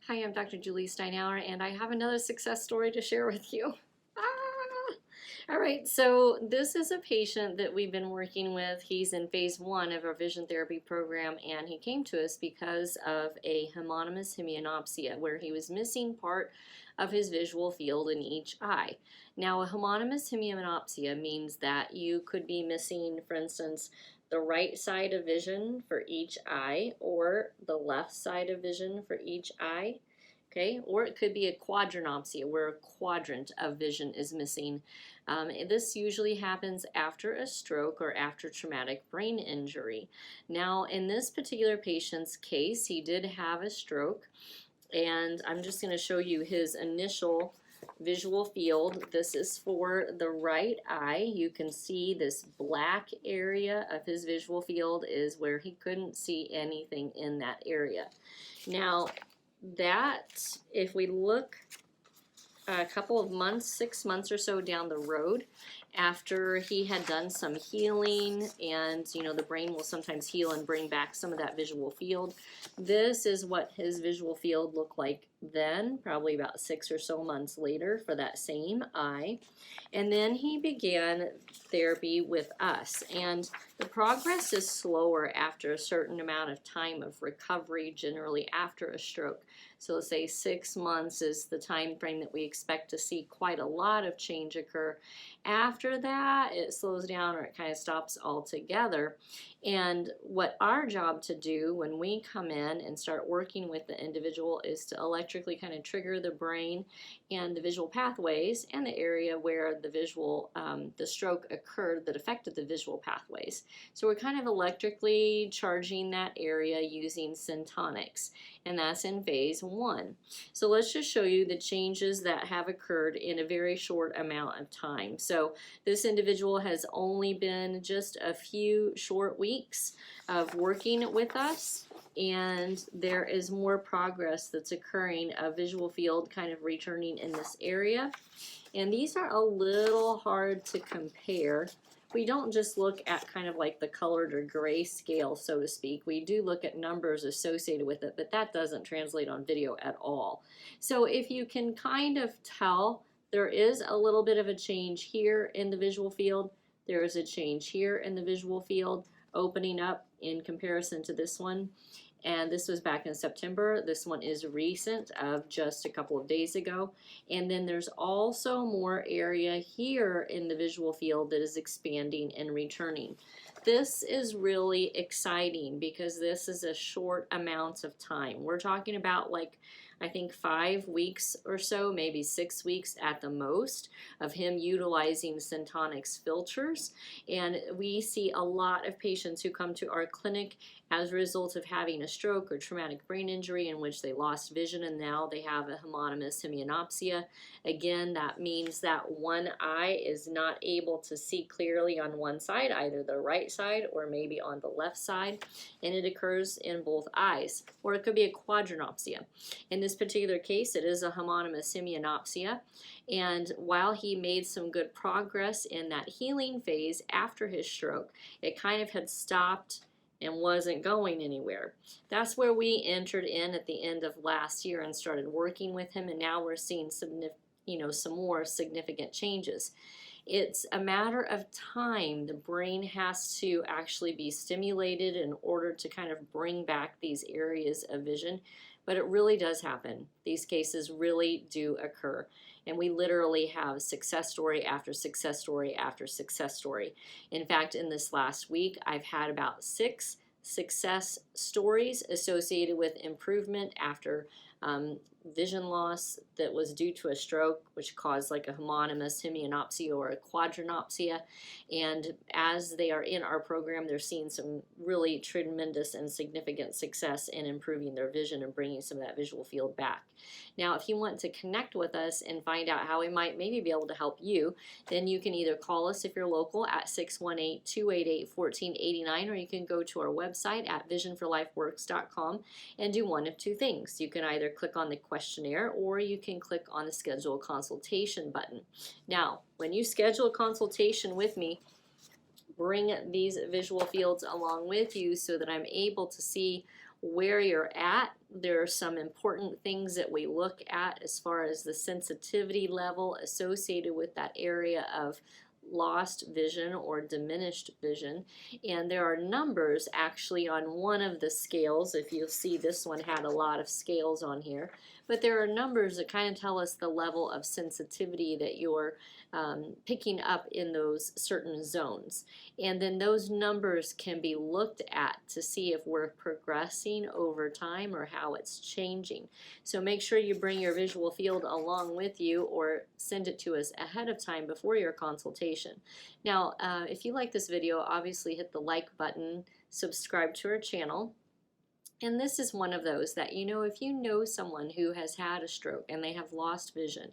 Hi, I'm Dr. Julie Steinauer, and I have another success story to share with you. Ah! All right, so this is a patient that we've been working with. He's in phase 1 of our vision therapy program, and he came to us because of a homonymous hemianopsia, where he was missing part of his visual field in each eye. Now, a homonymous hemianopsia means that you could be missing, for instance, the right side of vision for each eye or the left side of vision for each eye. Okay, or it could be a quadranopsia where a quadrant of vision is missing. This usually happens after a stroke or after traumatic brain injury. Now, in this particular patient's case, he did have a stroke, and I'm just going to show you his initial visual field. This is for the right eye. You can see this black area of his visual field is where he couldn't see anything in that area. Now, that, if we look a couple of months, 6 months or so down the road, after he had done some healing, and the brain will sometimes heal and bring back some of that visual field. This is what his visual field looked like then, probably about 6 or so months later for that same eye. And then he began therapy with us, and the progress is slower after a certain amount of time of recovery, generally after a stroke. So let's say 6 months is the time frame that we expect to see quite a lot of change occur. After that, it slows down or it kind of stops altogether. And what our job to do when we come in and start working with the individual is to electrically kind of trigger the brain and the visual pathways and the area where the stroke occurred that affected the visual pathways. So we're kind of electrically charging that area using syntonics, and that's in phase 1. So let's just show you the changes that have occurred in a very short amount of time. So this individual has only been just a few short weeks of working with us, and there is more progress that's occurring, a visual field kind of returning in this area. And these are a little hard to compare. We don't just look at kind of like the colored or gray scale, so to speak. We do look at numbers associated with it, but that doesn't translate on video at all. So if you can kind of tell, there is a little bit of a change here in the visual field. There is a change here in the visual field, opening up in comparison to this one. And this was back in September. This one is recent, of just a couple of days ago. And then there's also more area here in the visual field that is expanding and returning. This is really exciting because this is a short amount of time. We're talking about, like, I think 5 weeks or so, maybe 6 weeks at the most, of him utilizing Syntonics filters. And we see a lot of patients who come to our clinic as a result of having a stroke or traumatic brain injury in which they lost vision and now they have a homonymous hemianopsia. Again, that means that one eye is not able to see clearly on one side, either the right side or maybe on the left side, and it occurs in both eyes. Or it could be a quadranopsia. In this particular case, it is a homonymous hemianopsia, and while he made some good progress in that healing phase after his stroke, it kind of had stopped and wasn't going anywhere. That's where we entered in at the end of last year and started working with him, and now we're seeing some more significant changes. It's a matter of time. The brain has to actually be stimulated in order to kind of bring back these areas of vision, but it really does happen. These cases really do occur. And we literally have success story after success story after success story. In fact, in this last week, I've had about 6 success stories associated with improvement after vision loss that was due to a stroke, which caused like a homonymous hemianopsia or a quadranopsia. And as they are in our program, they're seeing some really tremendous and significant success in improving their vision and bringing some of that visual field back. Now, if you want to connect with us and find out how we might maybe be able to help you, then you can either call us if you're local at 618-288-1489, or you can go to our website at visionforlifeworks.com and do one of 2 things. You can either click on the questionnaire or you can click on the schedule a consultation button. Now, when you schedule a consultation with me, bring these visual fields along with you so that I'm able to see where you're at There are some important things that we look at as far as the sensitivity level associated with that area of lost vision or diminished vision. And there are numbers actually on one of the scales. If you'll see, this one had a lot of scales on here, but there are numbers that kind of tell us the level of sensitivity that you're picking up in those certain zones. And then those numbers can be looked at to see if we're progressing over time or how it's changing. So make sure you bring your visual field along with you, or send it to us ahead of time before your consultation. Now, if you like this video, obviously hit the like button, subscribe to our channel. And this is one of those that, if you know someone who has had a stroke and they have lost vision,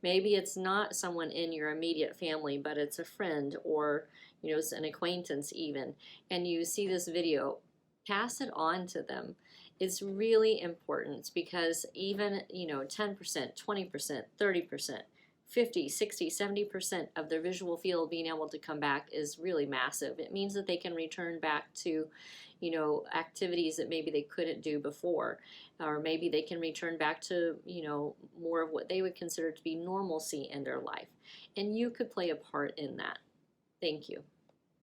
maybe it's not someone in your immediate family, but it's a friend, or it's an acquaintance even, and you see this video, pass it on to them. It's really important, because even 10%, 20%, 30%, 50, 60, 70% of their visual field being able to come back is really massive. It means that they can return back to activities that maybe they couldn't do before, or maybe they can return back to more of what they would consider to be normalcy in their life, and you could play a part in that. Thank you.